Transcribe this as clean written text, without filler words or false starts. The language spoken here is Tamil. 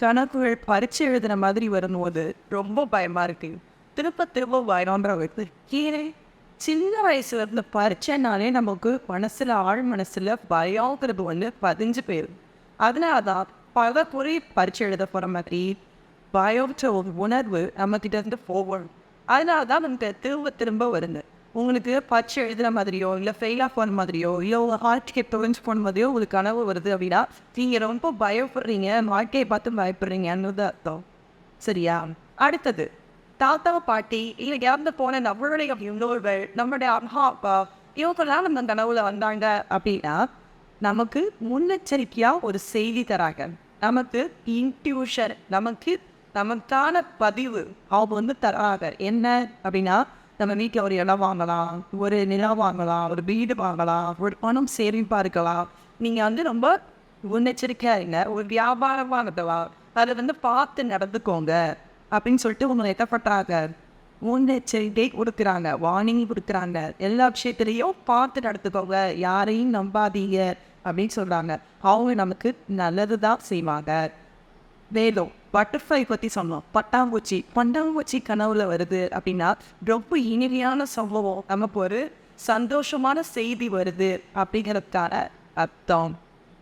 கணக்குகள் பரீட்சை எழுதுன மாதிரி வரும்போது ரொம்ப பயமா இருக்கு. திரும்ப திரும்ப பயம்ன்ற வருது. ஏன் சின்ன வயசுல இருந்த பரீட்சைனாலே நமக்கு மனசுல ஆழ் மனசுல பயங்கிறது பதிஞ்சு போயிடும். அதனால தான் பல முறை பரீட்சை எழுத போற மாதிரி பயம்ன்ற ஒரு உணர்வு நம்ம கிட்ட இருந்து போகணும். அதனால தான் நமக்கு திரும்ப திரும்ப வருது. உங்களுக்கு பரீட்சை எழுதுற மாதிரியோ, இல்லை ஃபெயிலாக போன மாதிரியோ, இல்லை உங்கள் வாழ்க்கையை தொலைஞ்சு போன மாதிரியோ உங்களுக்கு கனவு வருது அப்படின்னா, நீங்கள் ரொம்ப பயப்படுறீங்க, வாழ்க்கையை பார்த்து பயப்படுறீங்கன்னு அர்த்தம். சரியா? அடுத்தது தாத்தா பாட்டி இல்லை இறந்து போன நம்மளுடைய முன்னோர்கள், நம்மளுடைய அம்மா அப்பா இவங்கெல்லாம் நம்ம கனவுல வந்தாங்க அப்படின்னா, நமக்கு முன்னெச்சரிக்கையாக ஒரு செய்தி தராங்க. நமக்கு இன்ட்யூஷன், நமக்கான பதிவு அவங்க தராங்க. என்ன அப்படின்னா, நம்ம வீட்டில் ஒரு இடம் வாங்கலாம், ஒரு நிலம் வாங்கலாம், ஒரு வீடு வாங்கலாம், ஒரு பணம் சேமிப்பாக இருக்கலாம். நீங்கள் ரொம்ப முன்னெச்சரிக்கையாக இருங்க. ஒரு வியாபாரமாக இருக்கலாம், அதை பார்த்து நடந்துக்கோங்க அப்படின்னு சொல்லிட்டு உங்களை எத்தப்பட்டாங்க முன்னெச்சரிக்கை கொடுக்குறாங்க, வார்னிங் கொடுக்குறாங்க. எல்லா விஷயத்துலையும் பார்த்து நடத்துக்கோங்க, யாரையும் நம்பாதீங்க அப்படின்னு சொல்கிறாங்க. அவங்க நமக்கு நல்லது தான் செய்வாங்க. மேலும் பட்டர்ஃப்ளை பற்றி சொன்னோம். பட்டாம்பூச்சி கனவுல வருது அப்படின்னா ரொம்ப இனிமையான சம்பவம், நமக்கு ஒரு சந்தோஷமான செய்தி வருது அப்படிங்கிறதுக்கான அர்த்தம்.